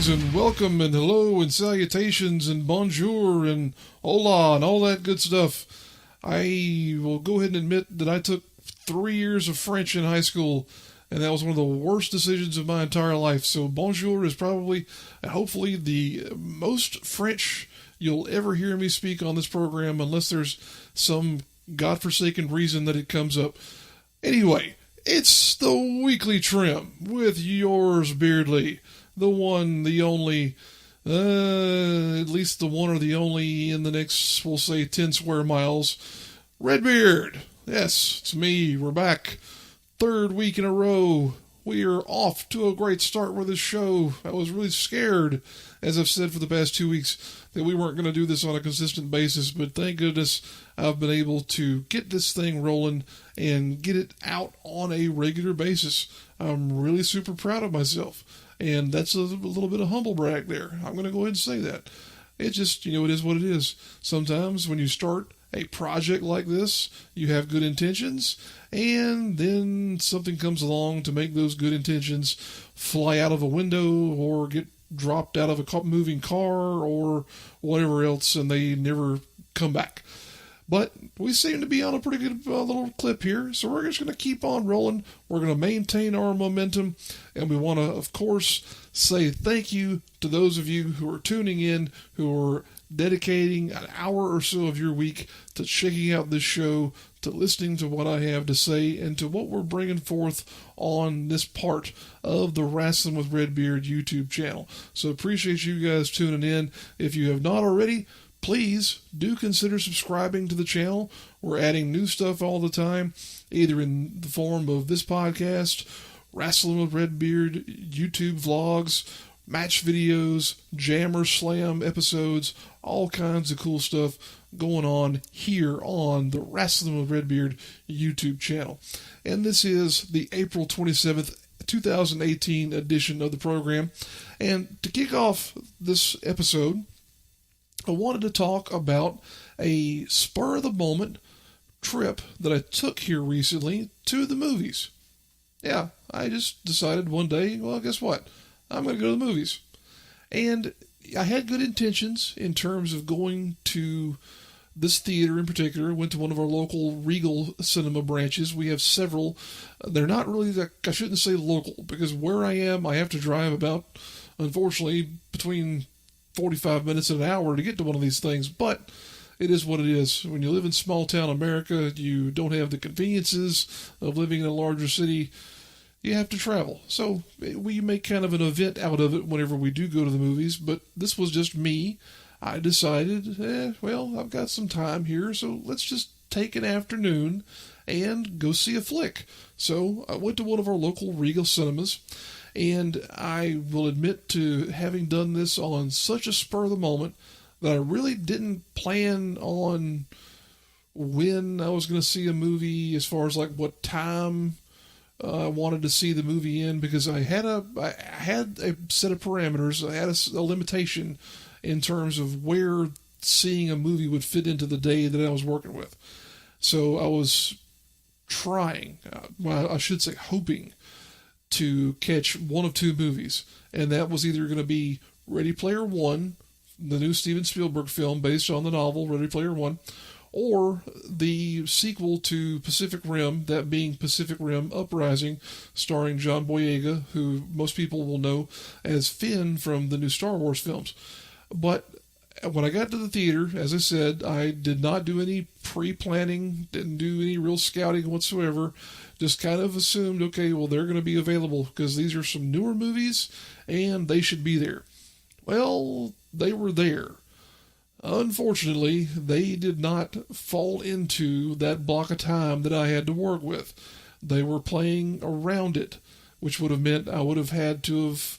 And welcome and hello and salutations and bonjour and hola and all that good stuff. I will go ahead and admit that I took 3 years of French in high school, and that was one of the worst decisions of my entire life. So bonjour is probably, hopefully, the most French you'll ever hear me speak on this program, unless there's some godforsaken reason that it comes up. Anyway, it's the Weekly Trim with yours, Beardley. The one, the only, at least the one or the only in the next, we'll say, 10 square miles, Redbeard. Yes, it's me. We're back. 3rd week in a row. We are off to a great start with this show. I was really scared, as I've said for the past 2 weeks, that we weren't going to do this on a consistent basis, but thank goodness I've been able to get this thing rolling and get it out on a regular basis. I'm really super proud of myself. And that's a little bit of humble brag there. I'm going to go ahead and say that. It just, it is what it is. Sometimes when you start a project like this, you have good intentions, and then something comes along to make those good intentions fly out of a window or get dropped out of a moving car or whatever else, and they never come back. But we seem to be on a pretty good little clip here, so we're just going to keep on rolling. We're going to maintain our momentum, and we want to, of course, say thank you to those of you who are tuning in, who are dedicating an hour or so of your week to checking out this show, to listening to what I have to say, and to what we're bringing forth on this part of the Wrestling with Redbeard YouTube channel. So appreciate you guys tuning in. If you have not already, please do consider subscribing to the channel. We're adding new stuff all the time, either in the form of this podcast, Wrestling with Redbeard, YouTube vlogs, match videos, Jammer Slam episodes, all kinds of cool stuff going on here on the Wrestling with Redbeard YouTube channel. And this is the April 27th, 2018 edition of the program. And to kick off this episode, I wanted to talk about a spur-of-the-moment trip that I took here recently to the movies. Yeah, I just decided one day, well, guess what? I'm going to go to the movies. And I had good intentions in terms of going to this theater in particular. Went to one of our local Regal cinema branches. We have several. They're not really, I shouldn't say local, because where I am, I have to drive about, unfortunately, between 45 minutes and an hour to get to one of these things, but it is what it is. When you live in small town America, you don't have the conveniences of living in a larger city. You have to travel. So we make kind of an event out of it whenever we do go to the movies, but this was just me. I decided, well, I've got some time here, so let's just take an afternoon and go see a flick. So I went to one of our local Regal cinemas. And I will admit to having done this on such a spur of the moment that I really didn't plan on when I was going to see a movie, as far as like what time I wanted to see the movie in, because I had a set of parameters. I had a limitation in terms of where seeing a movie would fit into the day that I was working with. So I was trying, I should say hoping, to catch one of two movies, and that was either going to be Ready Player One, the new Steven Spielberg film based on the novel Ready Player One, or the sequel to Pacific Rim, that being Pacific Rim Uprising, starring John Boyega, who most people will know as Finn from the new Star Wars films. But when I got to the theater, as I said, I did not do any pre-planning, didn't do any real scouting whatsoever. Just kind of assumed, okay, well, they're going to be available because these are some newer movies and they should be there. Well, they were there. Unfortunately, they did not fall into that block of time that I had to work with. They were playing around it, which would have meant I would have had to have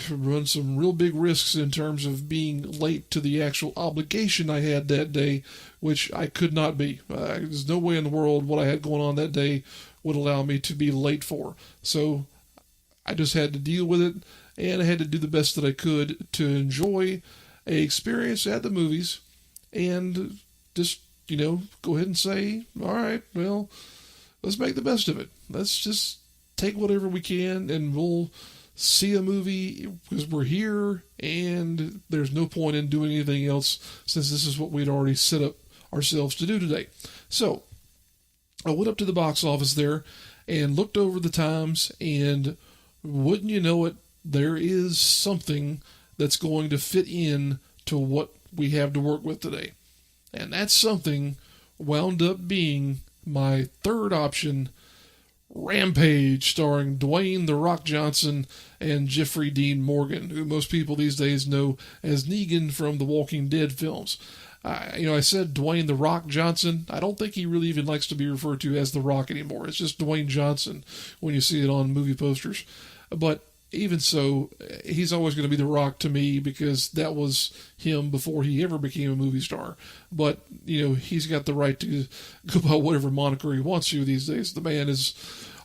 run some real big risks in terms of being late to the actual obligation I had that day, which I could not be. There's no way in the world what I had going on that day would allow me to be late for. So I just had to deal with it, and I had to do the best that I could to enjoy a experience at the movies, and just, go ahead and say, all right, well, let's make the best of it. Let's just take whatever we can, and we'll see a movie because we're here, and there's no point in doing anything else since this is what we'd already set up ourselves to do today. So I went up to the box office there and looked over the times, and wouldn't you know it, there is something that's going to fit in to what we have to work with today. And that something wound up being my third option, Rampage, starring Dwayne "The Rock" Johnson and Jeffrey Dean Morgan, who most people these days know as Negan from the Walking Dead films. I said Dwayne "The Rock" Johnson. I don't think he really even likes to be referred to as The Rock anymore. It's just Dwayne Johnson when you see it on movie posters. But even so, he's always going to be The Rock to me because that was him before he ever became a movie star. But, he's got the right to go by whatever moniker he wants to these days. The man is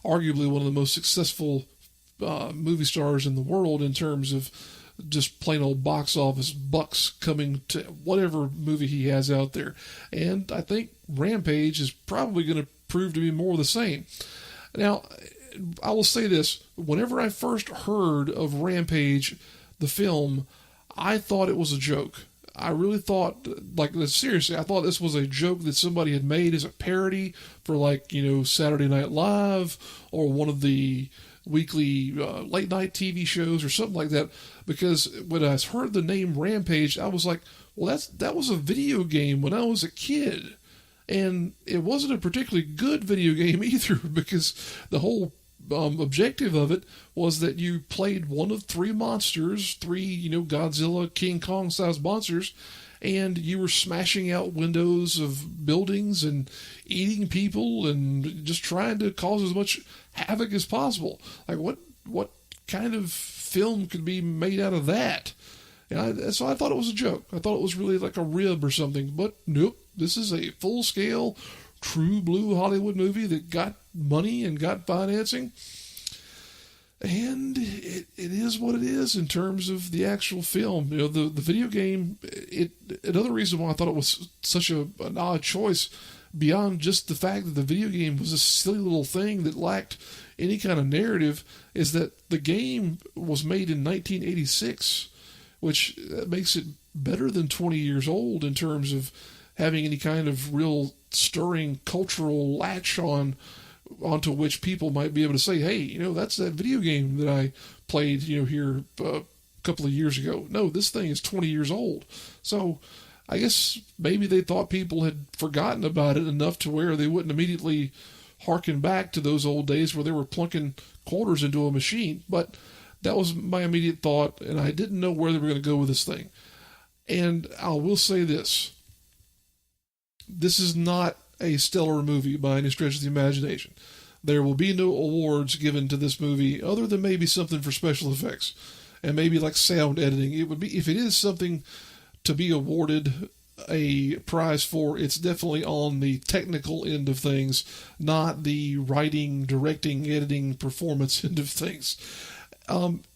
arguably one of the most successful movie stars in the world in terms of just plain old box office bucks coming to whatever movie he has out there. And I think Rampage is probably going to prove to be more of the same. Now, I will say this. Whenever I first heard of Rampage, the film, I thought it was a joke. I really thought, seriously, I thought this was a joke that somebody had made as a parody for, Saturday Night Live or one of the weekly late-night TV shows or something like that. Because when I heard the name Rampage, I was like, well, that was a video game when I was a kid. And it wasn't a particularly good video game either, because the whole objective of it was that you played one of three monsters, Godzilla, King Kong sized monsters, and you were smashing out windows of buildings and eating people and just trying to cause as much havoc as possible. Like, what kind of film could be made out of that? So I thought it was a joke. I thought it was really like a rib or something, but nope. This is a full-scale, true blue Hollywood movie that got money and got financing. And it is what it is in terms of the actual film. The video game, another reason why I thought it was such an odd choice, beyond just the fact that the video game was a silly little thing that lacked any kind of narrative, is that the game was made in 1986, which makes it better than 20 years old in terms of having any kind of real stirring cultural latch onto which people might be able to say, hey, that's that video game that I played, here a couple of years ago. No, this thing is 20 years old. So I guess maybe they thought people had forgotten about it enough to where they wouldn't immediately harken back to those old days where they were plunking quarters into a machine. But that was my immediate thought, and I didn't know where they were going to go with this thing. And I will say this. This is not a stellar movie by any stretch of the imagination. There will be no awards given to this movie other than maybe something for special effects and maybe like sound editing. It would be, if it is something to be awarded a prize for, it's definitely on the technical end of things, not the writing, directing, editing, performance end of things.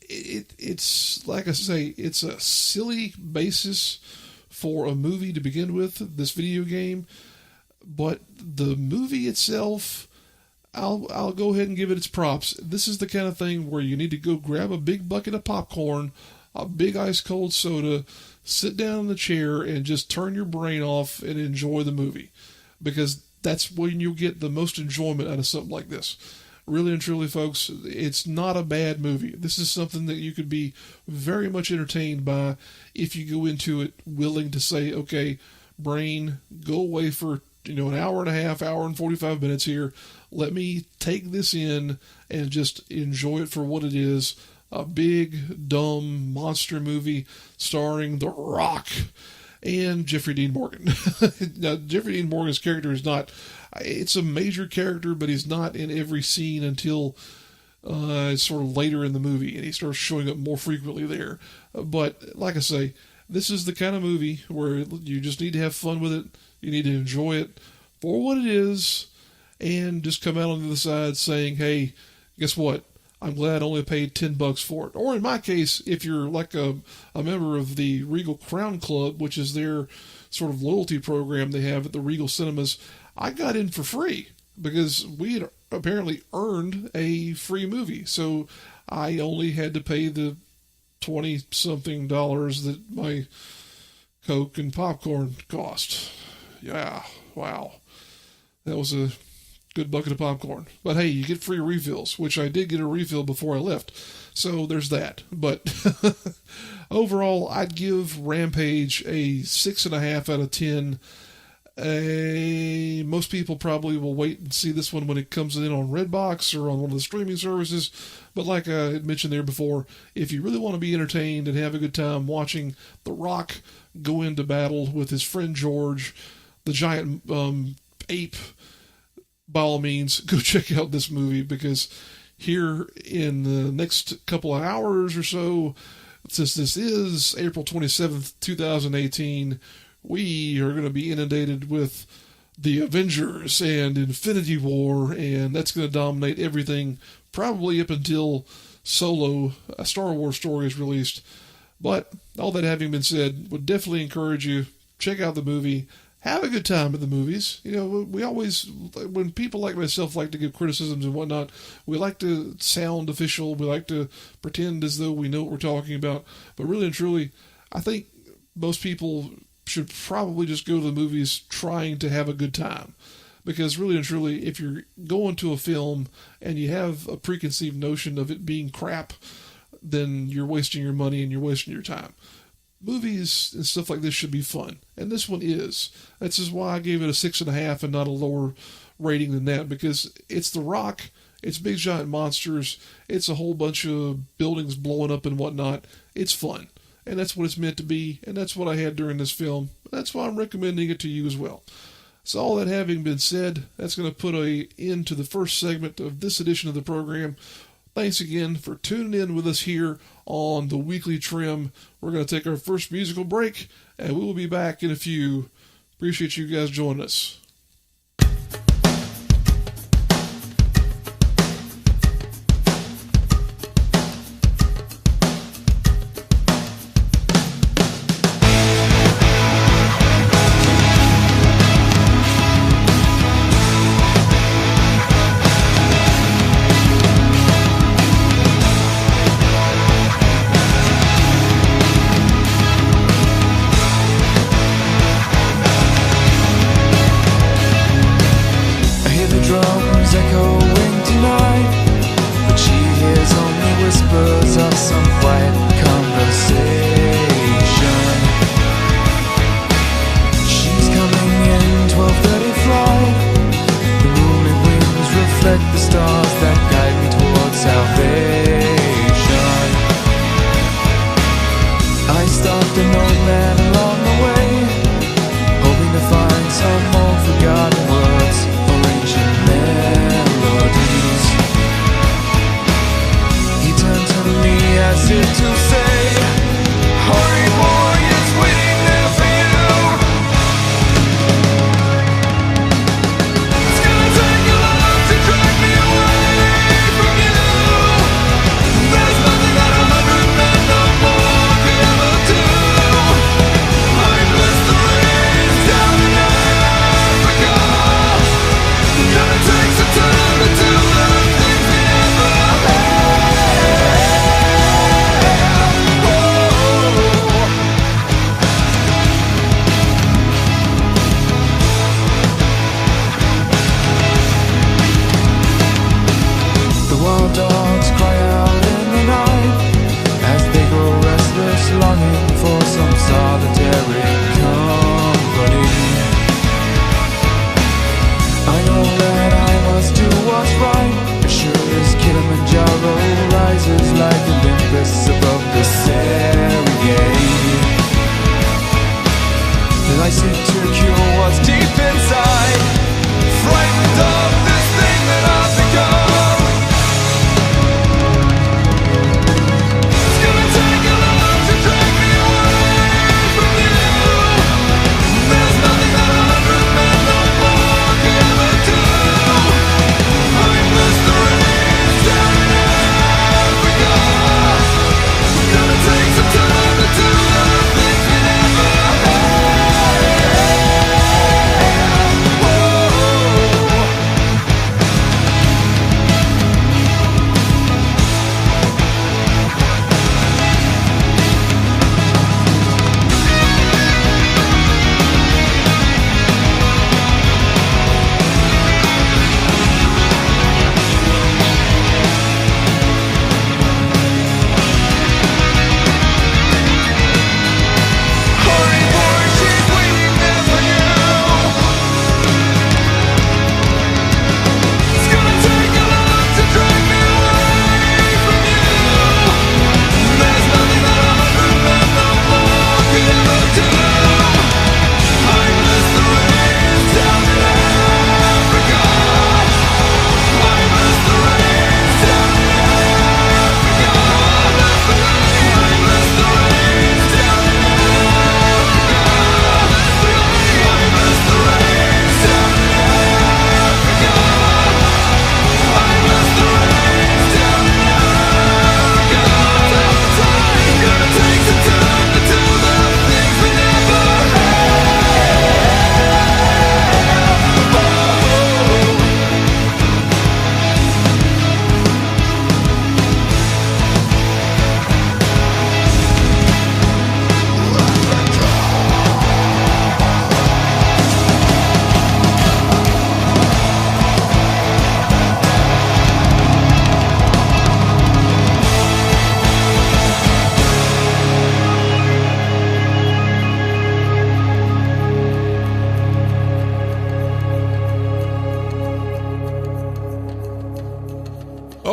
It's like I say, it's a silly basis for a movie to begin with, this video game, but the movie itself, I'll go ahead and give it its props. This is the kind of thing where you need to go grab a big bucket of popcorn, a big ice cold soda, sit down in the chair, and just turn your brain off and enjoy the movie, because that's when you'll get the most enjoyment out of something like this. Really and truly, folks, it's not a bad movie. This is something that you could be very much entertained by if you go into it willing to say, okay, brain, go away for an hour and a half, hour and 45 minutes here. Let me take this in and just enjoy it for what it is. a big, dumb monster movie starring The Rock and Jeffrey Dean Morgan. Now, Jeffrey Dean Morgan's character is not, it's a major character, but he's not in every scene until sort of later in the movie, and he starts showing up more frequently there. But like I say, this is the kind of movie where you just need to have fun with it. You need to enjoy it for what it is, and just come out on the other side saying, hey, guess what? I'm glad I only paid $10 for it. Or in my case, if you're like a member of the Regal Crown Club, which is their sort of loyalty program they have at the Regal Cinemas, I got in for free because we had apparently earned a free movie. So I only had to pay the $20-something that my Coke and popcorn cost. Yeah, wow. That was a good bucket of popcorn. But hey, you get free refills, which I did get a refill before I left. So there's that. But overall, I'd give Rampage a 6.5 out of 10. Most people probably will wait and see this one when it comes in on Redbox or on one of the streaming services. But like I had mentioned there before, if you really want to be entertained and have a good time watching The Rock go into battle with his friend George, the giant ape, by all means, go check out this movie, because here in the next couple of hours or so, since this is April 27th, 2018, we are going to be inundated with the Avengers and Infinity War, and that's going to dominate everything, probably up until Solo, a Star Wars story, is released. But all that having been said, would definitely encourage you, check out the movie. Have a good time at the movies. You know, we always, when people like myself like to give criticisms and whatnot, we like to sound official. We like to pretend as though we know what we're talking about. But really and truly, I think most people should probably just go to the movies trying to have a good time. Because really and truly, if you're going to a film and you have a preconceived notion of it being crap, then you're wasting your money and you're wasting your time. Movies and stuff like this should be fun, and this one is. That's just why I gave it a 6.5 and not a lower rating than that, because it's The Rock, it's big giant monsters, it's a whole bunch of buildings blowing up and whatnot. It's fun, and that's what it's meant to be, and that's what I had during this film. That's why I'm recommending it to you as well. So all that having been said, that's going to put an end to the first segment of this edition of the program. Thanks again for tuning in with us here on the Weekly Trim. We're going to take our first musical break, and we will be back in a few. Appreciate you guys joining us. It's gonna take a lot to drag me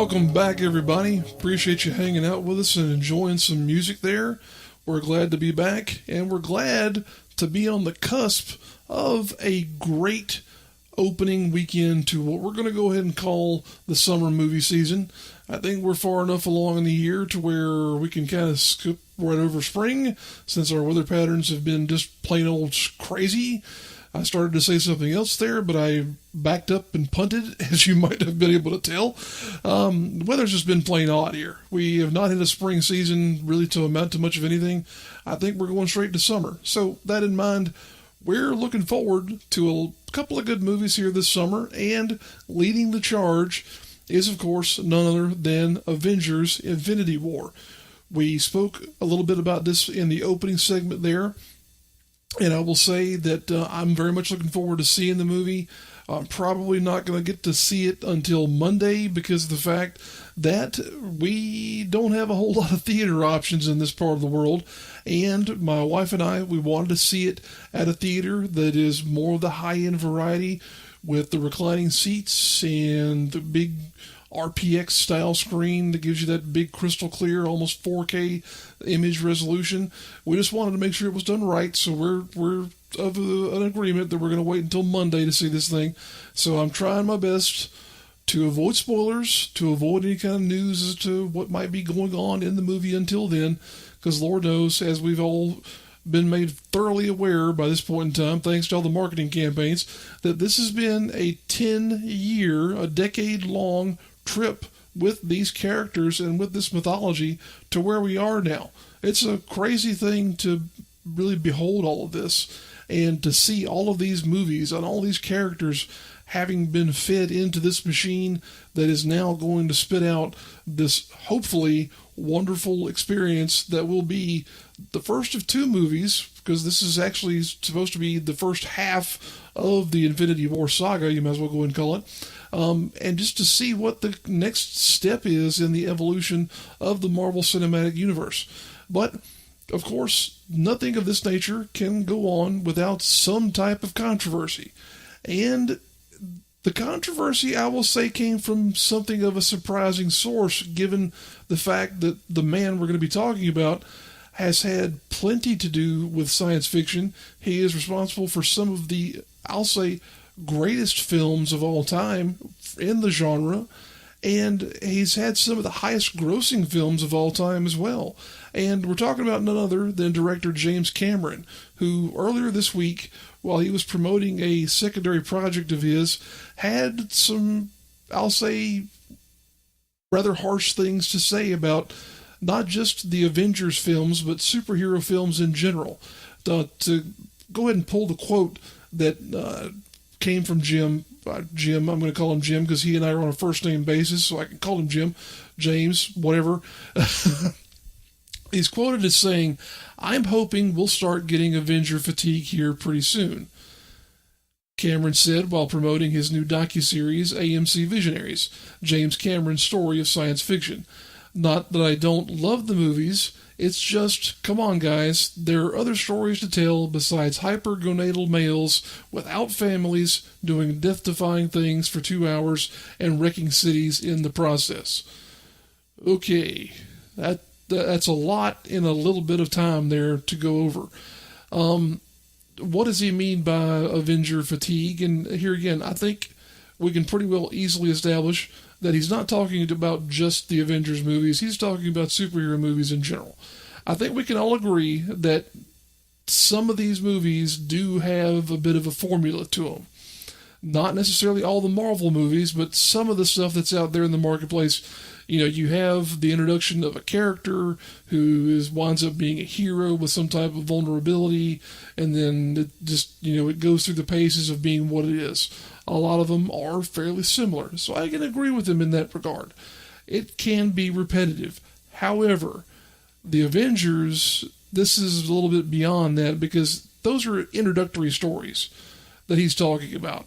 Welcome back, everybody. Appreciate you hanging out with us and enjoying some music there. We're glad to be back, and we're glad to be on the cusp of a great opening weekend to what we're going to go ahead and call the summer movie season. I think we're far enough along in the year to where we can kind of skip right over spring, since our weather patterns have been just plain old crazy. I started to say something else there, but I backed up and punted, as you might have been able to tell. The weather's just been plain odd here. We have not hit a spring season really to amount to much of anything. I think we're going straight to summer. So that in mind, we're looking forward to a couple of good movies here this summer, and leading the charge is, of course, none other than Avengers: Infinity War. We spoke a little bit about this in the opening segment there. And I will say that I'm very much looking forward to seeing the movie. I'm probably not going to get to see it until Monday because of the fact that we don't have a whole lot of theater options in this part of the world. And my wife and I, we wanted to see it at a theater that is more of the high-end variety with the reclining seats and the big RPX style screen that gives you that big crystal clear, almost 4K image resolution. We just wanted to make sure it was done right, so we're of an agreement that we're going to wait until Monday to see this thing. So I'm trying my best to avoid spoilers, to avoid any kind of news as to what might be going on in the movie until then, because Lord knows, as we've all been made thoroughly aware by this point in time, thanks to all the marketing campaigns, that this has been a 10-year, a decade-long trip with these characters and with this mythology to where we are now. It's a crazy thing to really behold all of this and to see all of these movies and all these characters having been fed into this machine that is now going to spit out this hopefully wonderful experience that will be the first of two movies, because this is actually supposed to be the first half of the Infinity War saga, you might as well go ahead and call it. And just to see what the next step is in the evolution of the Marvel Cinematic Universe. But, of course, nothing of this nature can go on without some type of controversy. And the controversy, I will say, came from something of a surprising source, given the fact that the man we're going to be talking about has had plenty to do with science fiction. He is responsible for some of the, I'll say, greatest films of all time in the genre, and he's had some of the highest grossing films of all time as well. And we're talking about none other than director James Cameron, who earlier this week, while he was promoting a secondary project of his, had some, I'll say, rather harsh things to say about not just the Avengers films, but superhero films in general. To go ahead and pull the quote that came from Jim. I'm going to call him Jim because he and I are on a first name basis, so I can call him Jim, James, whatever. He's quoted as saying, "I'm hoping we'll start getting Avenger fatigue here pretty soon." Cameron said while promoting his new docuseries, AMC Visionaries, James Cameron's story of science fiction. "Not that I don't love the movies, it's just, come on guys, there are other stories to tell besides hypergonadal males without families doing death-defying things for 2 hours and wrecking cities in the process." Okay, that's a lot in a little bit of time there to go over. What does he mean by Avenger fatigue? And here again, I think we can pretty well easily establish that he's not talking about just the Avengers movies. He's talking about superhero movies in general. I think we can all agree that some of these movies do have a bit of a formula to them. Not necessarily all the Marvel movies, but some of the stuff that's out there in the marketplace. You know, you have the introduction of a character who winds up being a hero with some type of vulnerability, and then it just, it goes through the paces of being what it is. A lot of them are fairly similar, so I can agree with him in that regard. It can be repetitive. However, the Avengers, this is a little bit beyond that because those are introductory stories that he's talking about.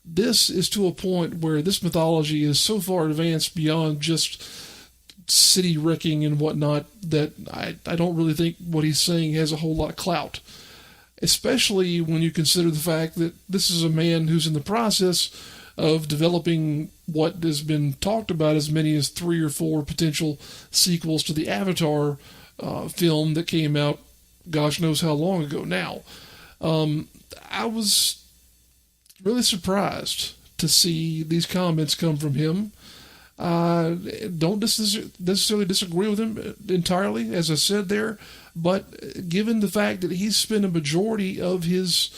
This is to a point where this mythology is so far advanced beyond just city wrecking and whatnot that I don't really think what he's saying has a whole lot of clout. Especially when you consider the fact that this is a man who's in the process of developing what has been talked about as many as 3 or 4 potential sequels to the Avatar film that came out, gosh knows how long ago now. I was really surprised to see these comments come from him. Don't necessarily disagree with him entirely, as I said there, but given the fact that he's spent a majority of his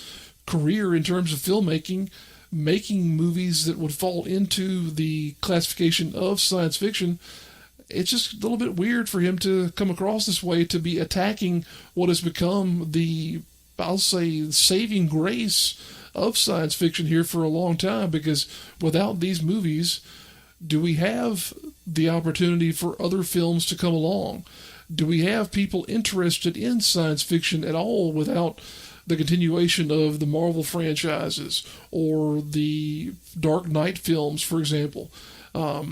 career in terms of filmmaking making movies that would fall into the classification of science fiction, it's just a little bit weird for him to come across this way, to be attacking what has become the, I'll say, saving grace of science fiction here for a long time, because without these movies, do we have the opportunity for other films to come along? Do we have people interested in science fiction at all without the continuation of the Marvel franchises or the Dark Knight films, for example? I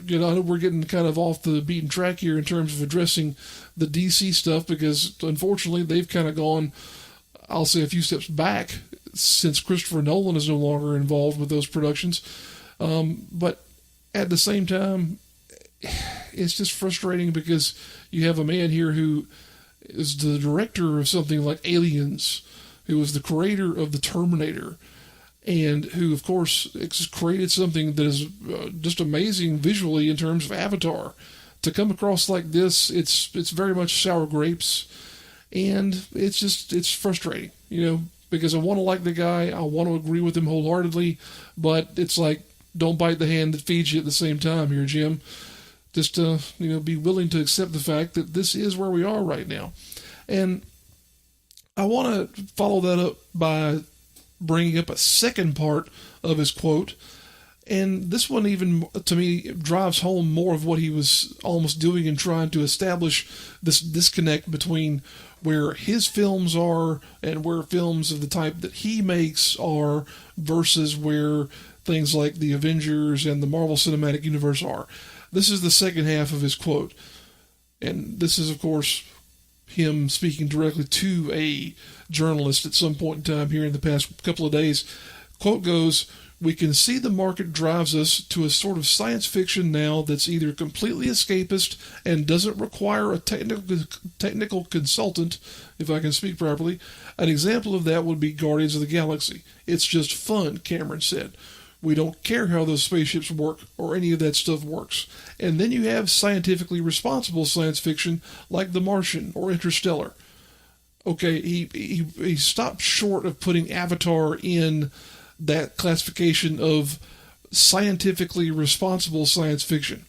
know we're getting kind of off the beaten track here in terms of addressing the DC stuff, because unfortunately they've kind of gone, I'll say, a few steps back since Christopher Nolan is no longer involved with those productions. But at the same time, it's just frustrating because you have a man here who is the director of something like Aliens, who was the creator of the Terminator, and who, of course, created something that is just amazing visually in terms of Avatar. To come across like this, it's very much sour grapes, and it's frustrating, because I want to like the guy, I want to agree with him wholeheartedly, but it's like, don't bite the hand that feeds you at the same time here, Jim. Just be willing to accept the fact that this is where we are right now. And I want to follow that up by bringing up a second part of his quote. And this one even, to me, drives home more of what he was almost doing in trying to establish this disconnect between where his films are and where films of the type that he makes are versus where things like the Avengers and the Marvel Cinematic Universe are. This is the second half of his quote. And this is, of course, him speaking directly to a journalist at some point in time here in the past couple of days. Quote goes, "We can see the market drives us to a sort of science fiction now that's either completely escapist and doesn't require a technical consultant, if I can speak properly. An example of that would be Guardians of the Galaxy. It's just fun," Cameron said. "We don't care how those spaceships work or any of that stuff works." And then you have scientifically responsible science fiction like The Martian or Interstellar. Okay, he stopped short of putting Avatar in that classification of scientifically responsible science fiction.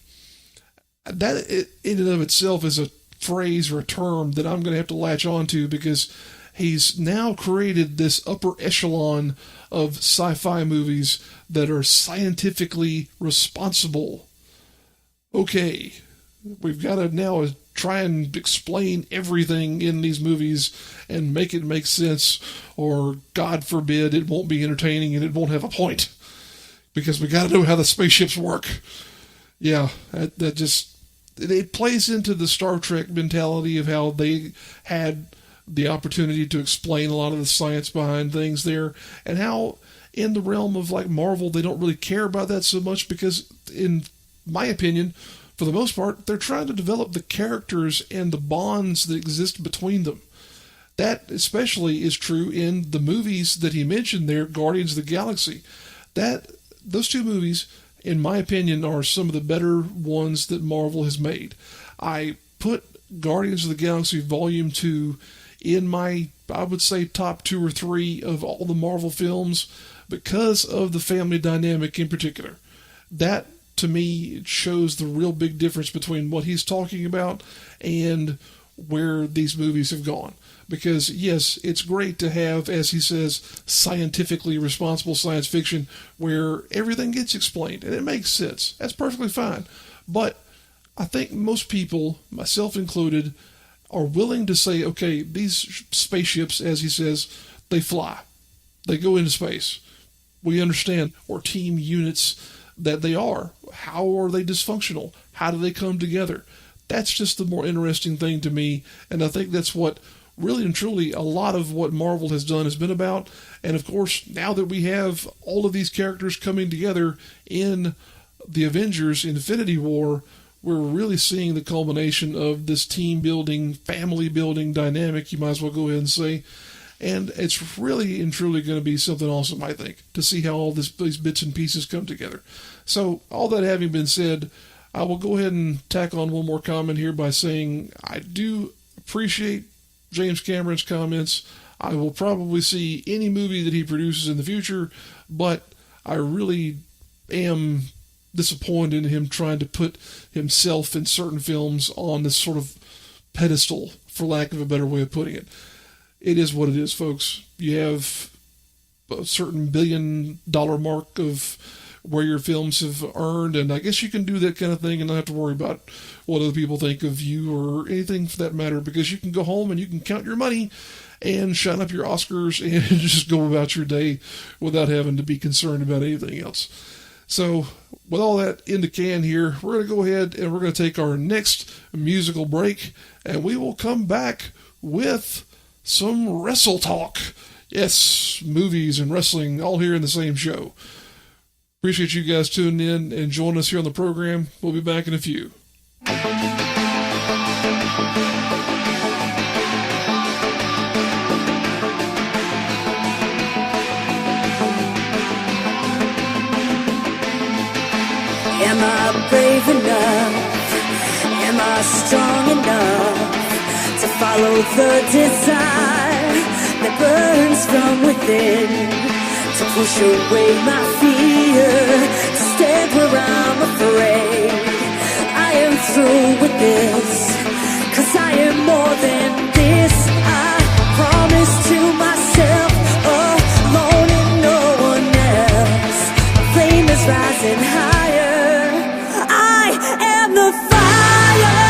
That in and of itself is a phrase or a term that I'm going to have to latch on to, because he's now created this upper echelon of sci-fi movies that are scientifically responsible. Okay, we've got to now try and explain everything in these movies and make it make sense, or God forbid, it won't be entertaining and it won't have a point, because we got to know how the spaceships work. Yeah, that just, it plays into the Star Trek mentality of how they had the opportunity to explain a lot of the science behind things there, and how in the realm of like Marvel, they don't really care about that so much, because in my opinion, for the most part, they're trying to develop the characters and the bonds that exist between them. That especially is true in the movies that he mentioned there, Guardians of the Galaxy. Those two movies, in my opinion, are some of the better ones that Marvel has made. I put Guardians of the Galaxy Volume 2 in my, I would say, top 2 or 3 of all the Marvel films because of the family dynamic in particular. That, to me, shows the real big difference between what he's talking about and where these movies have gone. Because, yes, it's great to have, as he says, scientifically responsible science fiction where everything gets explained and it makes sense. That's perfectly fine. But I think most people, myself included, are willing to say, okay, these spaceships, as he says, they fly. They go into space. We understand, or team units, that they are. How are they dysfunctional? How do they come together? That's just the more interesting thing to me, and I think that's what really and truly a lot of what Marvel has done has been about, And of course, now that we have all of these characters coming together in the Avengers Infinity War, we're really seeing the culmination of this team building, family building dynamic, you might as well go ahead and say. And it's really and truly going to be something awesome, I think, to see how all these bits and pieces come together. So, all that having been said, I will go ahead and tack on one more comment here by saying I do appreciate James Cameron's comments. I will probably see any movie that he produces in the future, but I really am disappointed in him trying to put himself in certain films on this sort of pedestal, for lack of a better way of putting it. It is what it is, folks. You have a certain $1 billion mark of where your films have earned, and I guess you can do that kind of thing and not have to worry about what other people think of you or anything for that matter, because you can go home and you can count your money and shine up your Oscars and just go about your day without having to be concerned about anything else. So, with all that in the can here, we're going to go ahead and we're going to take our next musical break, and we will come back with some wrestle talk. Yes, movies and wrestling all here in the same show. Appreciate you guys tuning in and joining us here on the program. We'll be back in a few. Am I brave enough? Am I strong enough to follow the desire that burns from within? To push away my fear, to stand where I'm afraid. I am through with this, 'cause I am more than this. I promise to myself, alone and no one else. The flame is rising higher. I am the fire,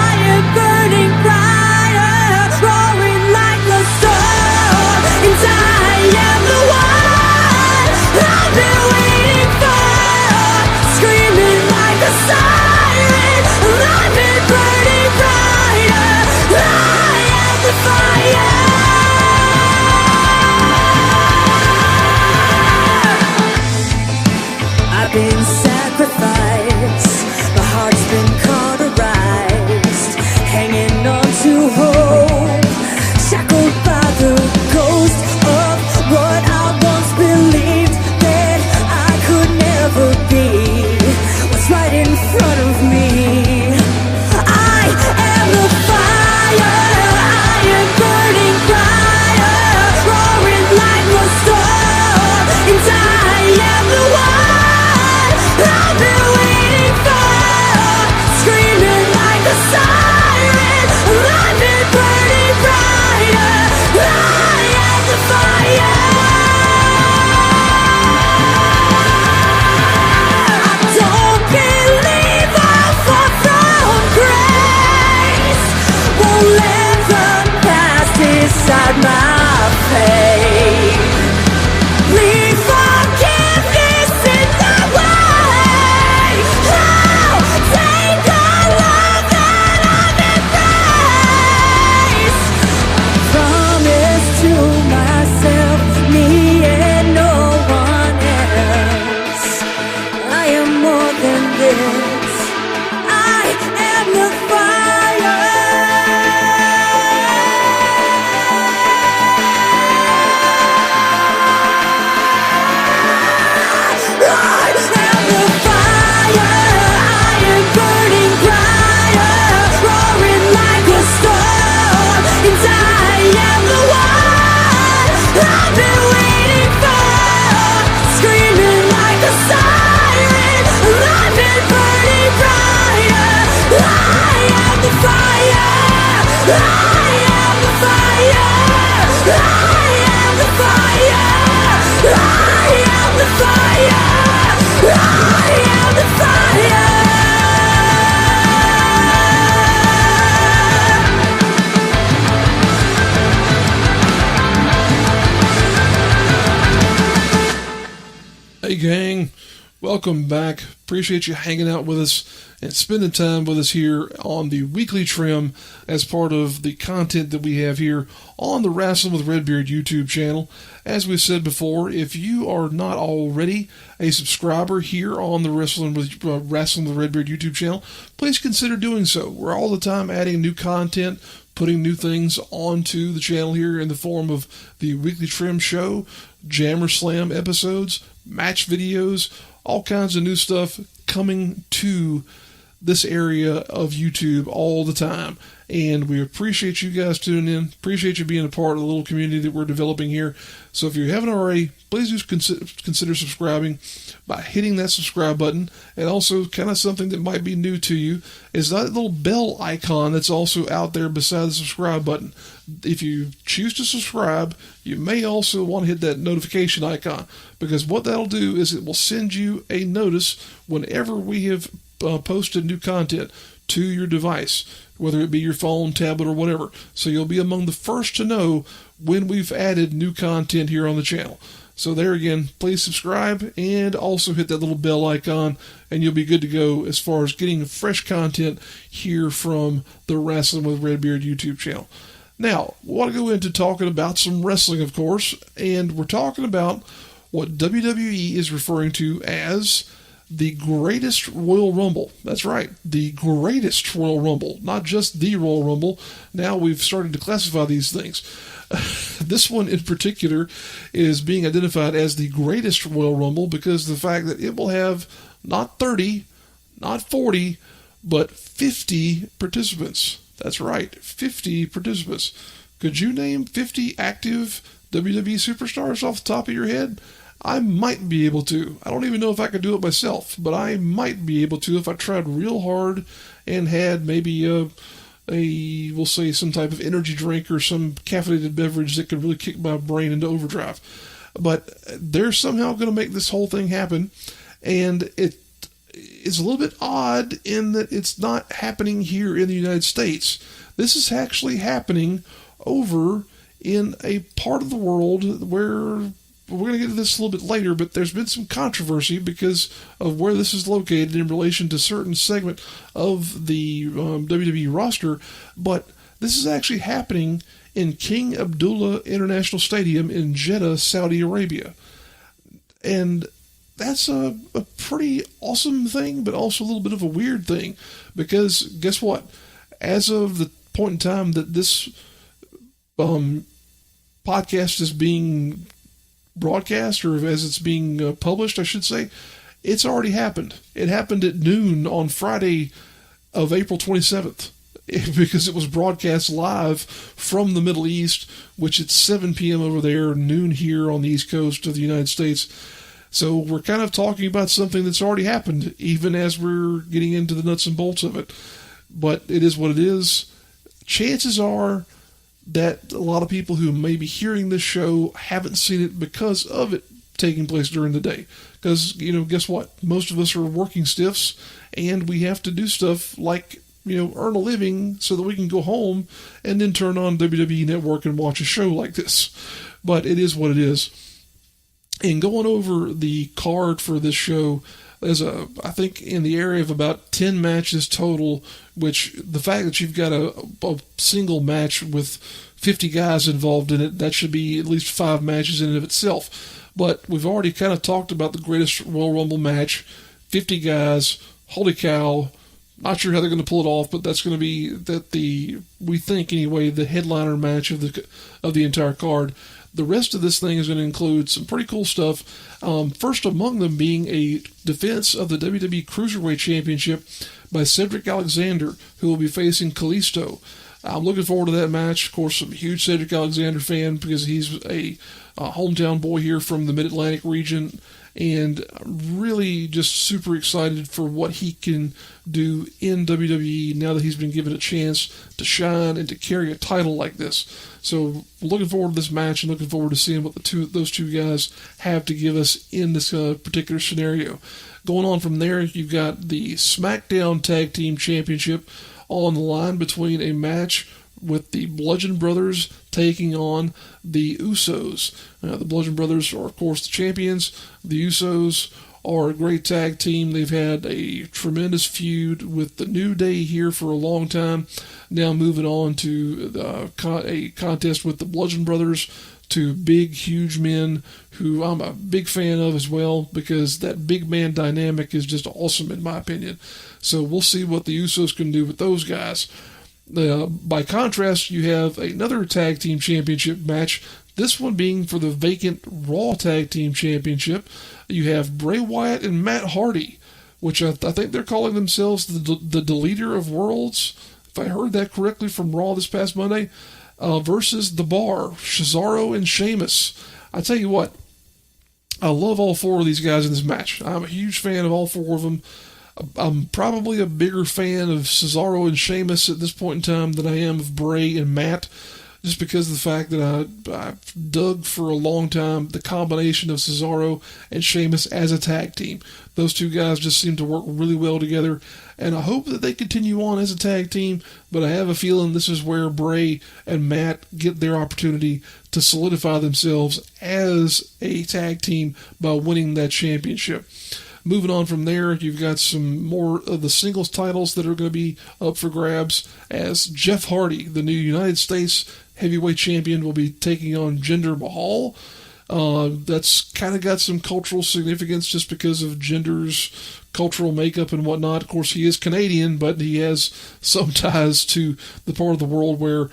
I am burning brighter, roaring like the storm, and I am the one I've been waiting for, screaming like a siren. I've been burning brighter. I am the fire. I've been sacrificed. My heart's been cauterized, hanging on to hope, shackled by the ghost of what I once believed that I could never be, was right in front of me. I am the fire, I am burning brighter, roaring like a storm, and I am the one I've been waiting for, screaming like a siren. I've been burning brighter. I am the fire. Don't believe I'll fall from grace. Won't let the past decide my fate. Leave forgiveness in the way. I'll take the love that I've embraced. Promise to myself, me and no one else. I am more than this. I am the fire. I am the fire. I am burning brighter, roaring like a storm, and I am the one I've been waiting for, screaming like a siren. I've been burning brighter. I am the fire. I am the fire. I am the fire. I am the fire. I am the fire. Hey gang, Welcome back. Appreciate you hanging out with us and spending time with us here on the weekly trim as part of the content that we have here on the Wrestling with Redbeard YouTube channel. As we said before, if you are not already a subscriber here on the Wrestling with Redbeard YouTube channel, please consider doing so. We're all the time adding new content, putting new things onto the channel here in the form of the weekly trim show, Jammer Slam episodes, match videos, all kinds of new stuff coming to this area of YouTube all the time. And we appreciate you guys tuning in. Appreciate you being a part of the little community that we're developing here. So if you haven't already, please just consider subscribing by hitting that subscribe button. And also, kind of something that might be new to you is that little bell icon that's also out there beside the subscribe button. If you choose to subscribe, you may also want to hit that notification icon, because what that'll do is it will send you a notice whenever we have posted new content to your device, whether it be your phone, tablet, or whatever. So you'll be among the first to know when we've added new content here on the channel. So there again, please subscribe and also hit that little bell icon, and you'll be good to go as far as getting fresh content here from the Wrestling with Redbeard YouTube channel. Now, we want to go into talking about some wrestling, of course, and we're talking about what WWE is referring to as the greatest Royal Rumble. That's right, the greatest Royal Rumble, not just the Royal Rumble. Now we've started to classify these things. This one in particular is being identified as the greatest Royal Rumble because of the fact that it will have not 30, not 40, but 50 participants. That's right, 50 participants. Could you name 50 active WWE superstars off the top of your head? I might be able to. I don't even know if I could do it myself, but I might be able to if I tried real hard and had maybe we'll say some type of energy drink or some caffeinated beverage that could really kick my brain into overdrive. But they're somehow going to make this whole thing happen, and it's a little bit odd in that it's not happening here in the United States. This is actually happening over in a part of the world where we're going to get to this a little bit later, but there's been some controversy because of where this is located in relation to certain segment of the WWE roster. But this is actually happening in King Abdullah International Stadium in Jeddah, Saudi Arabia. And that's a pretty awesome thing, but also a little bit of a weird thing, because guess what? As of the point in time that this podcast is being broadcast, or as it's being published, I should say, it's already happened. It happened at noon on Friday of April 27th, because it was broadcast live from the Middle East, which it's 7 p.m. over there, noon here on the East Coast of the United States. So we're kind of talking about something that's already happened, even as we're getting into the nuts and bolts of it. But it is what it is. Chances are that a lot of people who may be hearing this show haven't seen it because of it taking place during the day. Because, guess what? Most of us are working stiffs, and we have to do stuff like, earn a living so that we can go home and then turn on WWE Network and watch a show like this. But it is what it is. And going over the card for this show, there's I think in the area of about 10 matches total, which the fact that you've got a single match with 50 guys involved in it, that should be at least 5 matches in and of itself. But we've already kind of talked about the greatest Royal Rumble match, 50 guys, holy cow. Not sure how they're going to pull it off, but that's going to be we think anyway, the headliner match of the entire card. The rest of this thing is going to include some pretty cool stuff. First among them being a defense of the WWE Cruiserweight Championship by Cedric Alexander, who will be facing Kalisto. I'm looking forward to that match. Of course, I'm a huge Cedric Alexander fan because he's a hometown boy here from the Mid-Atlantic region, and really just super excited for what he can do in WWE now that he's been given a chance to shine and to carry a title like this. So looking forward to this match and looking forward to seeing what those two guys have to give us in this particular scenario. Going on from there, you've got the SmackDown Tag Team Championship on the line between a match with the Bludgeon Brothers taking on the Usos. The Bludgeon Brothers are, of course, the champions. The Usos are a great tag team. They've had a tremendous feud with the New Day here for a long time. Now moving on to a contest with the Bludgeon Brothers, two big, huge men who I'm a big fan of as well, because that big man dynamic is just awesome in my opinion. So we'll see what the Usos can do with those guys. By contrast, you have another tag team championship match, this one being for the vacant Raw Tag Team Championship. You have Bray Wyatt and Matt Hardy, which I think they're calling themselves the Deleter of Worlds, if I heard that correctly from Raw this past Monday, versus The Bar, Cesaro and Sheamus. I tell you what, I love all four of these guys in this match. I'm a huge fan of all four of them. I'm probably a bigger fan of Cesaro and Sheamus at this point in time than I am of Bray and Matt, just because of the fact that I've dug for a long time the combination of Cesaro and Sheamus as a tag team. Those two guys just seem to work really well together, and I hope that they continue on as a tag team, but I have a feeling this is where Bray and Matt get their opportunity to solidify themselves as a tag team by winning that championship. Moving on from there, you've got some more of the singles titles that are going to be up for grabs, as Jeff Hardy, the new United States heavyweight champion, will be taking on Jinder Mahal. That's kind of got some cultural significance just because of Jinder's cultural makeup and whatnot. Of course, he is Canadian, but he has some ties to the part of the world where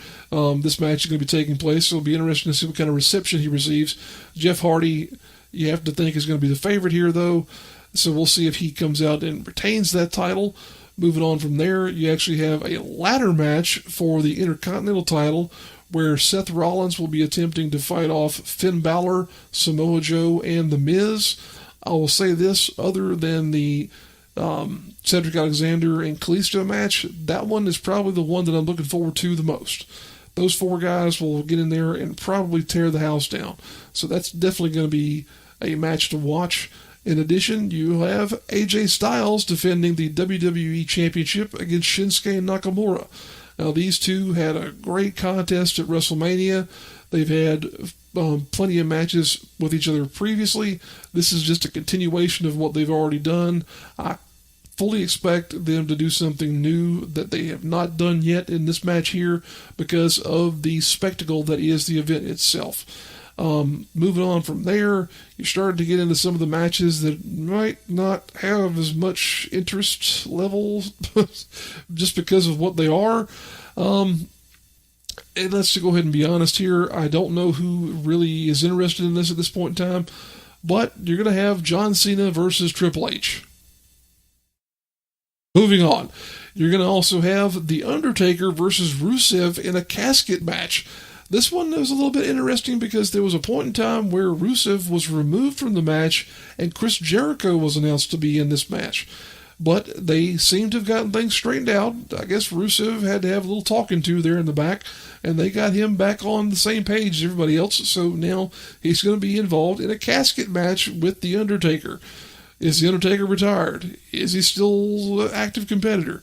this match is going to be taking place. So it'll be interesting to see what kind of reception he receives. Jeff Hardy, you have to think, is going to be the favorite here, though. So we'll see if he comes out and retains that title. Moving on from there, you actually have a ladder match for the Intercontinental title, where Seth Rollins will be attempting to fight off Finn Balor, Samoa Joe, and The Miz. I will say this, other than the Cedric Alexander and Kalisto match, that one is probably the one that I'm looking forward to the most. Those four guys will get in there and probably tear the house down. So that's definitely going to be a match to watch. In addition, you have AJ Styles defending the WWE Championship against Shinsuke Nakamura. Now, these two had a great contest at WrestleMania. They've had plenty of matches with each other previously. This is just a continuation of what they've already done. I fully expect them to do something new that they have not done yet in this match here because of the spectacle that is the event itself. Moving on from there, you're starting to get into some of the matches that might not have as much interest level just because of what they are. And let's just go ahead and be honest here. I don't know who really is interested in this at this point in time, but you're going to have John Cena versus Triple H. Moving on, you're going to also have The Undertaker versus Rusev in a casket match. This one was a little bit interesting because there was a point in time where Rusev was removed from the match and Chris Jericho was announced to be in this match. But they seem to have gotten things straightened out. I guess Rusev had to have a little talking to there in the back, and they got him back on the same page as everybody else. So now he's going to be involved in a casket match with The Undertaker. Is The Undertaker retired? Is he still an active competitor?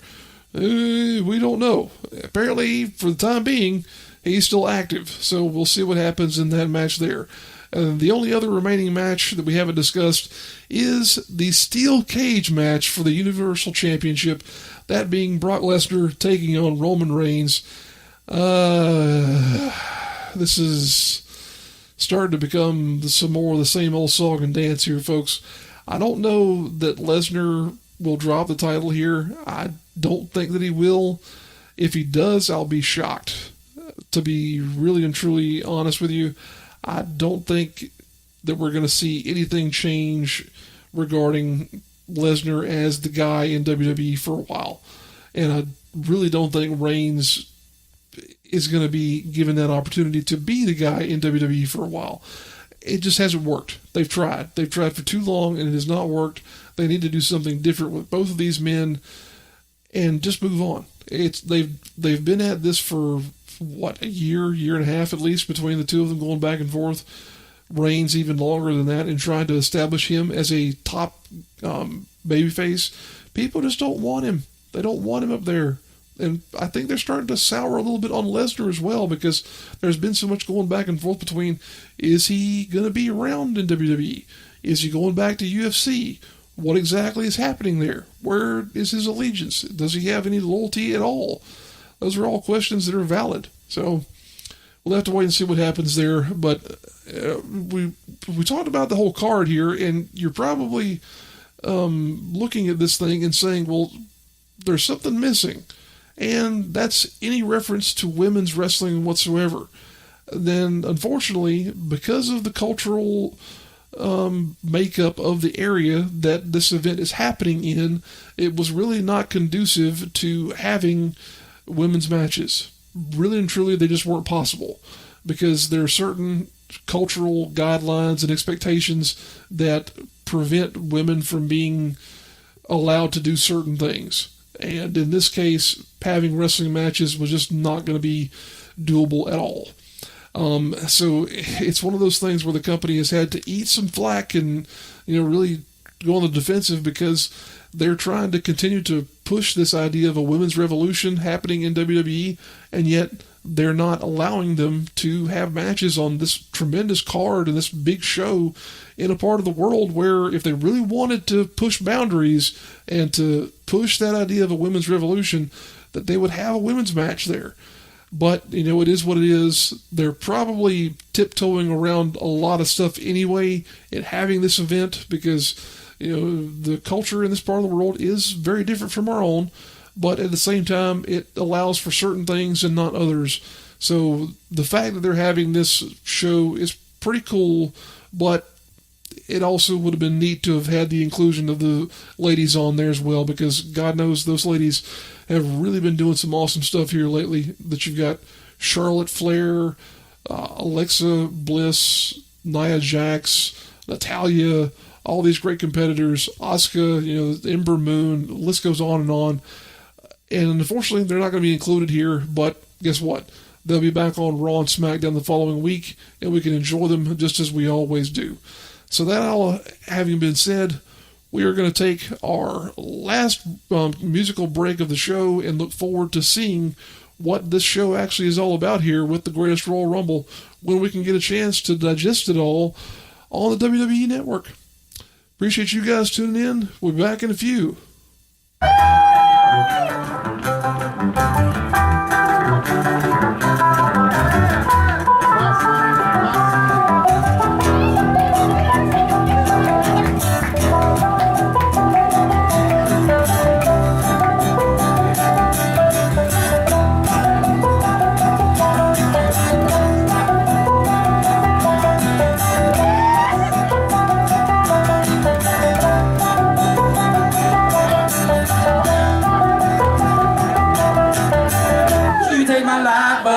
We don't know. Apparently, for the time being, he's still active, so we'll see what happens in that match there. The only other remaining match that we haven't discussed is the steel cage match for the Universal Championship, that being Brock Lesnar taking on Roman Reigns. This is starting to become some more of the same old song and dance here, folks. I don't know that Lesnar will drop the title here. I don't think that he will. If he does, I'll be shocked. To be really and truly honest with you, I don't think that we're going to see anything change regarding Lesnar as the guy in WWE for a while. And I really don't think Reigns is going to be given that opportunity to be the guy in WWE for a while. It just hasn't worked. They've tried. They've tried for too long, and it has not worked. They need to do something different with both of these men and just move on. They've been at this for a year and a half at least, between the two of them going back and forth. Reigns even longer than that, and trying to establish him as a top babyface. People just don't want him. They don't want him up there. And I think they're starting to sour a little bit on Lesnar as well, because there's been so much going back and forth between, is he going to be around in WWE? Is he going back to UFC? What exactly is happening there? Where is his allegiance? Does he have any loyalty at all? Those are all questions that are valid. So we'll have to wait and see what happens there. But we talked about the whole card here, and you're probably looking at this thing and saying, well, there's something missing. And that's any reference to women's wrestling whatsoever. Then, unfortunately, because of the cultural makeup of the area that this event is happening in, it was really not conducive to having women's matches. Really and truly, they just weren't possible, because there are certain cultural guidelines and expectations that prevent women from being allowed to do certain things. And in this case, having wrestling matches was just not going to be doable at all. So it's one of those things where the company has had to eat some flack and, really go on the defensive, because they're trying to continue to push this idea of a women's revolution happening in WWE, and yet they're not allowing them to have matches on this tremendous card and this big show in a part of the world where, if they really wanted to push boundaries and to push that idea of a women's revolution, that they would have a women's match there. But, it is what it is. They're probably tiptoeing around a lot of stuff anyway in having this event, because, the culture in this part of the world is very different from our own. But at the same time, it allows for certain things and not others. So the fact that they're having this show is pretty cool, but it also would have been neat to have had the inclusion of the ladies on there as well, because God knows those ladies have really been doing some awesome stuff here lately. That you've got Charlotte Flair, Alexa Bliss, Nia Jax, Natalya, all these great competitors, Asuka, Ember Moon, the list goes on. And unfortunately, they're not going to be included here, but guess what? They'll be back on Raw and SmackDown the following week, and we can enjoy them just as we always do. So that all having been said, we are going to take our last musical break of the show and look forward to seeing what this show actually is all about here with the Greatest Royal Rumble, when we can get a chance to digest it all on the WWE Network. Appreciate you guys tuning in. We'll be back in a few.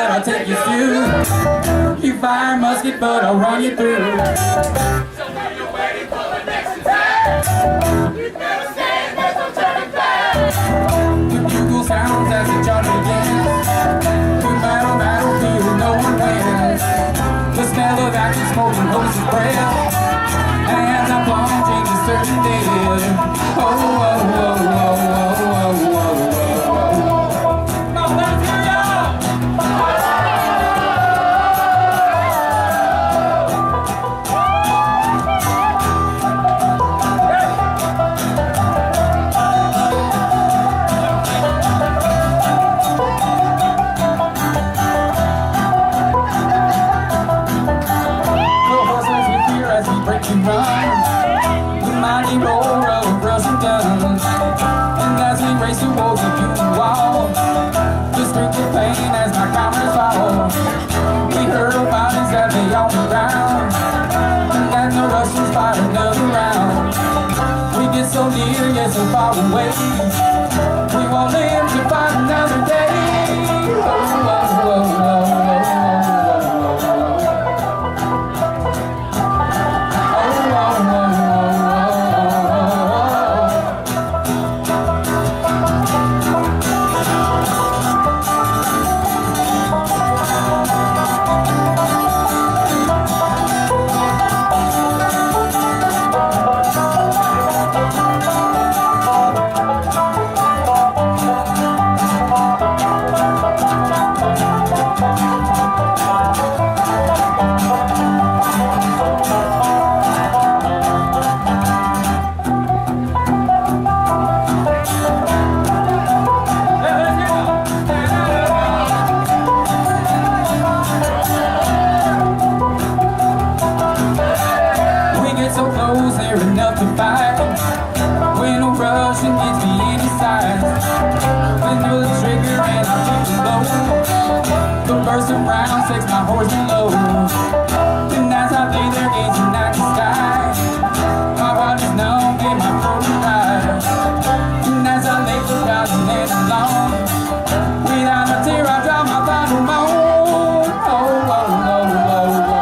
I'll take you through. You fire musket, but I'll run you through. So when you're waiting for the next attack, you better stand, there's no turning back. The bugle sounds as the journey begins. Through battle, battlefield, no one wins. The smell of action, smoke, and horse's breath. Hands are plunging to certain death. Oh, oh, oh, oh, oh, oh, oh, oh. The mighty roar of Russian guns, and as we race towards the beauty wall, the streets of pain as my comrades fall. We hurl bodies as they all around, and then the Russians fight another round. We get so near yet so far away, we won't live to fight another day. Oh, oh, oh, oh, oh. out to fight. When a Russian gets me any size, when pull the trigger and I shoot the bow. The burst of rounds takes my horse below. And as I lay there gazing at the sky, my heart is numb in my throat cry. And as I lay for about a minute long, without a tear I drop my final moan. Oh, oh, oh, oh, oh, oh.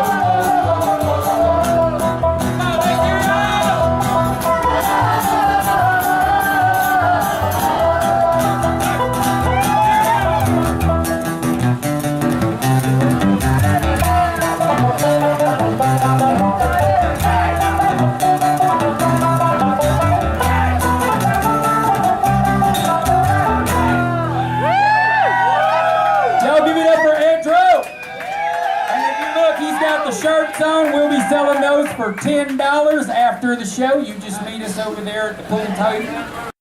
Shirts on. We'll be selling those for $10 after the show. You just meet us over there at the pool table.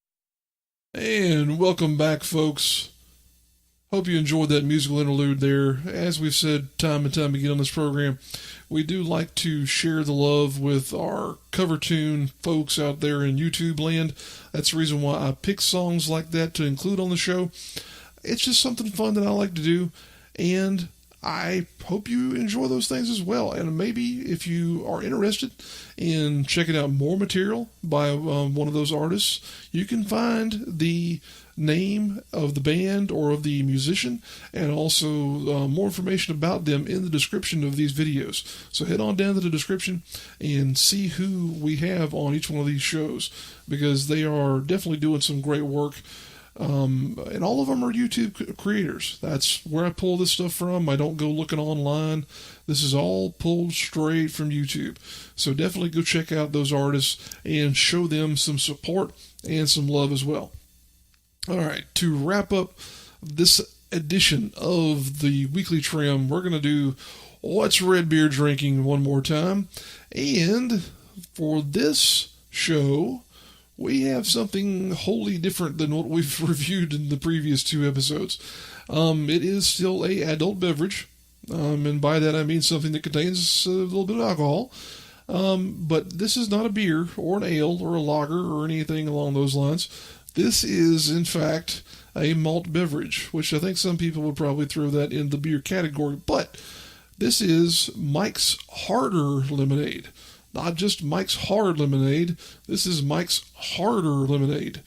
And welcome back, folks. Hope you enjoyed that musical interlude there. As we've said time and time again on this program, we do like to share the love with our cover tune folks out there in YouTube land. That's the reason why I pick songs like that to include on the show. It's just something fun that I like to do, and I hope you enjoy those things as well. And maybe if you are interested in checking out more material by one of those artists, you can find the name of the band or of the musician and also more information about them in the description of these videos. So head on down to the description and see who we have on each one of these shows, because they are definitely doing some great work. And all of them are YouTube creators. That's where I pull this stuff from. I don't go looking online. This is all pulled straight from YouTube. So definitely go check out those artists and show them some support and some love as well. All right, to wrap up this edition of the Weekly Trim, we're going to do What's Redbeard Drinking one more time. And for this show, we have something wholly different than what we've reviewed in the previous two episodes. It is still a adult beverage, and by that I mean something that contains a little bit of alcohol. But this is not a beer or an ale or a lager or anything along those lines. This is, in fact, a malt beverage, which I think some people would probably throw that in the beer category. But this is Mike's Harder Lemonade. Not just Mike's Hard Lemonade. This is Mike's Harder Lemonade.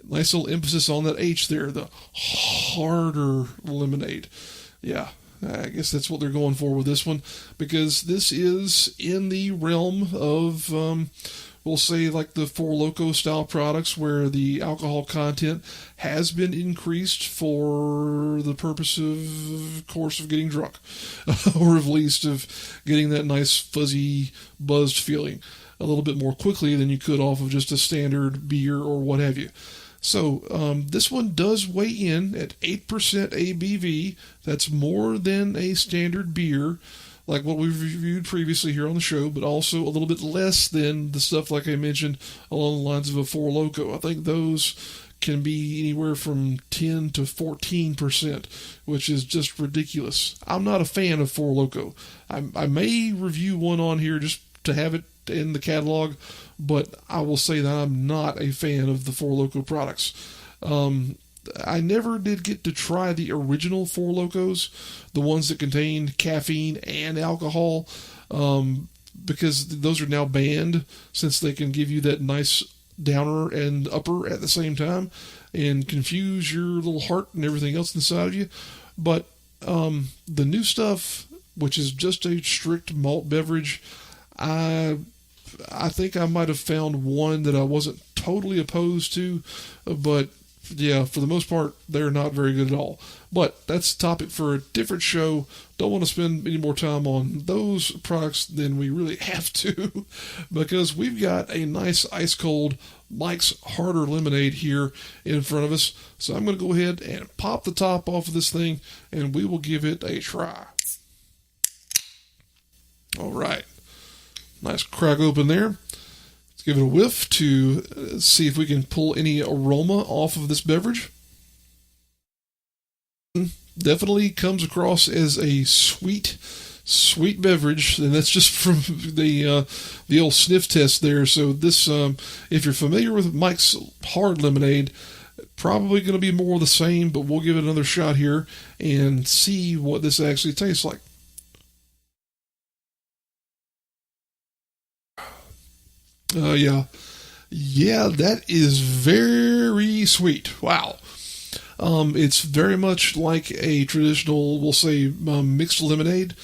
Nice little emphasis on that H there, the Harder Lemonade. Yeah, I guess that's what they're going for with this one, because this is in the realm of, we'll say, like the Four Loko style products, where the alcohol content has been increased for the purpose of course, of getting drunk, or at least of getting that nice fuzzy buzzed feeling a little bit more quickly than you could off of just a standard beer or what have you. So this one does weigh in at 8% ABV. That's more than a standard beer, like what we've reviewed previously here on the show, but also a little bit less than the stuff like I mentioned along the lines of a Four Loko. I think those can be anywhere from 10 to 14%, which is just ridiculous. I'm not a fan of Four Loko. I may review one on here just to have it in the catalog, but I will say that I'm not a fan of the Four Loko products. I never did get to try the original Four Lokos, the ones that contained caffeine and alcohol, because those are now banned, since they can give you that nice downer and upper at the same time and confuse your little heart and everything else inside of you. But the new stuff, which is just a strict malt beverage, I think I might have found one that I wasn't totally opposed to, but yeah, for the most part, they're not very good at all. But that's a topic for a different show. Don't want to spend any more time on those products than we really have to, because we've got a nice ice-cold Mike's Harder Lemonade here in front of us. So I'm going to go ahead and pop the top off of this thing, and we will give it a try. All right. Nice crack open there. Let's give it a whiff to see if we can pull any aroma off of this beverage. Definitely comes across as a sweet sweet beverage, and that's just from the old sniff test there. So this, if you're familiar with Mike's Hard Lemonade, probably going to be more of the same, but we'll give it another shot here and see what this actually tastes like. Yeah, that is very sweet. Wow. It's very much like a traditional, we'll say, mixed lemonade.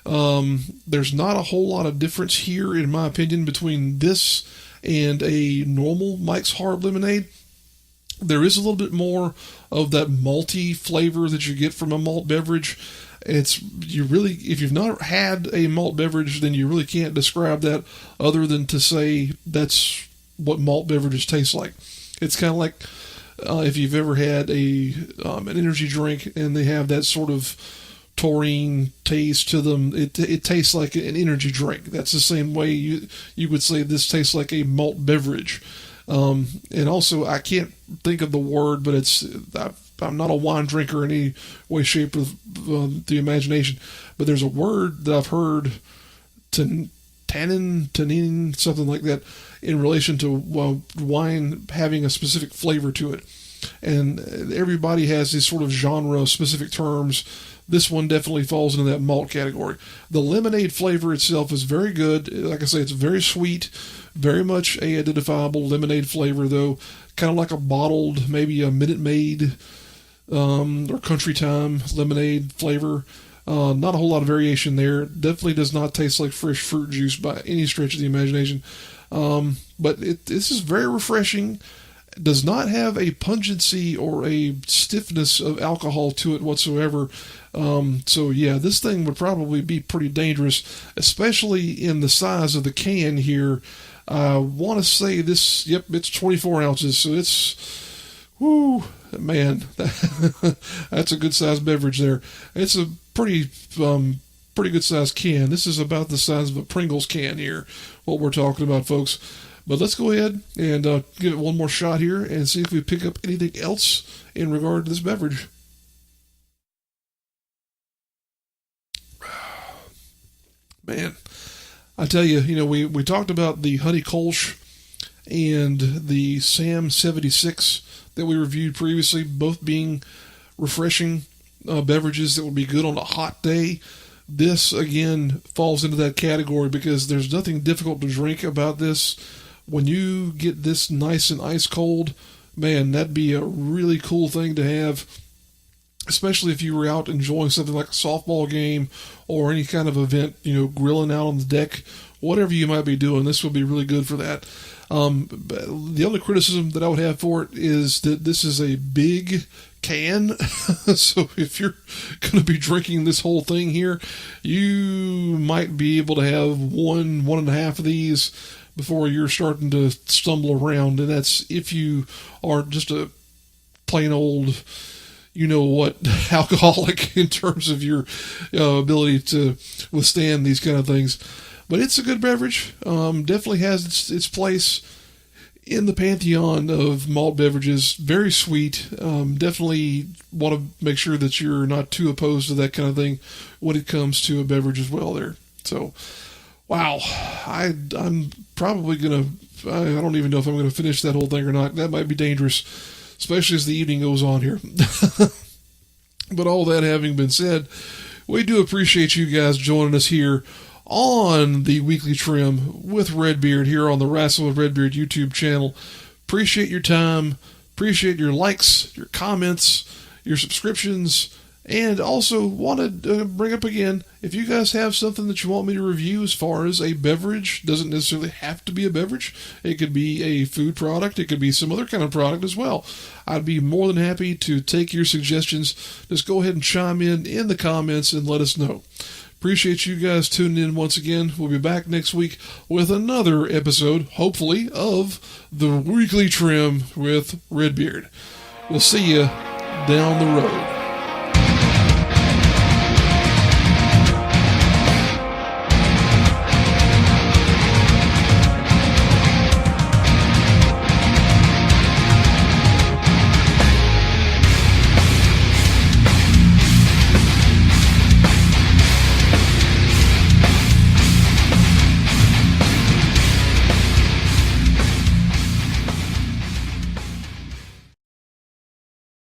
There's not a whole lot of difference here, in my opinion, between this and a normal Mike's Hard Lemonade. There is a little bit more of that malty flavor that you get from a malt beverage. If you've not had a malt beverage, then you really can't describe that other than to say that's what malt beverages taste like. It's kind of like if you've ever had an energy drink and they have that sort of taurine taste to them. It tastes like an energy drink. That's the same way you would say this tastes like a malt beverage. And also, I can't think of the word, but I'm not a wine drinker in any way, shape, or the imagination. But there's a word that I've heard, tannin, something like that, in relation to wine having a specific flavor to it. And everybody has these sort of genre-specific terms. This one definitely falls into that malt category. The lemonade flavor itself is very good. Like I say, it's very sweet, very much a identifiable lemonade flavor, though. Kind of like a bottled, maybe a Minute Maid or Country Time lemonade flavor. Not a whole lot of variation there. Definitely does not taste like fresh fruit juice by any stretch of the imagination. But this is very refreshing. Does not have a pungency or a stiffness of alcohol to it whatsoever. So yeah, this thing would probably be pretty dangerous, especially in the size of the can here. I want to say this, it's 24 ounces, so it's, man, that's a good sized beverage there. It's a pretty good sized can. This is about the size of a Pringles can here, what we're talking about, folks. But let's go ahead and give it one more shot here and see if we pick up anything else in regard to this beverage. Man, I tell you, we talked about the Honey Kolsch and the Sam 76 that we reviewed previously, both being refreshing beverages that would be good on a hot day. This, again, falls into that category because there's nothing difficult to drink about this. When you get this nice and ice cold, man, that'd be a really cool thing to have, especially if you were out enjoying something like a softball game or any kind of event, grilling out on the deck, whatever you might be doing. This would be really good for that. The only criticism that I would have for it is that this is a big can. So if you're going to be drinking this whole thing here, you might be able to have one and a half of these before you're starting to stumble around. And that's if you are just a plain old, alcoholic in terms of your ability to withstand these kind of things. But it's a good beverage. Definitely has its place in the pantheon of malt beverages. Very sweet. Definitely want to make sure that you're not too opposed to that kind of thing when it comes to a beverage as well there. So, wow. I'm probably going to, I don't even know if I'm going to finish that whole thing or not. That might be dangerous, especially as the evening goes on here. But all that having been said, we do appreciate you guys joining us here on the Weekly Trim with Redbeard here on the Wrestle with Redbeard YouTube channel. Appreciate your time, appreciate your likes, your comments, your subscriptions, and also wanted to bring up again, if you guys have something that you want me to review as far as a beverage, doesn't necessarily have to be a beverage, it could be a food product, it could be some other kind of product as well. I'd be more than happy to take your suggestions. Just go ahead and chime in the comments and let us know. Appreciate you guys tuning in once again. We'll be back next week with another episode, hopefully, of the Weekly Trim with Redbeard. We'll see you down the road.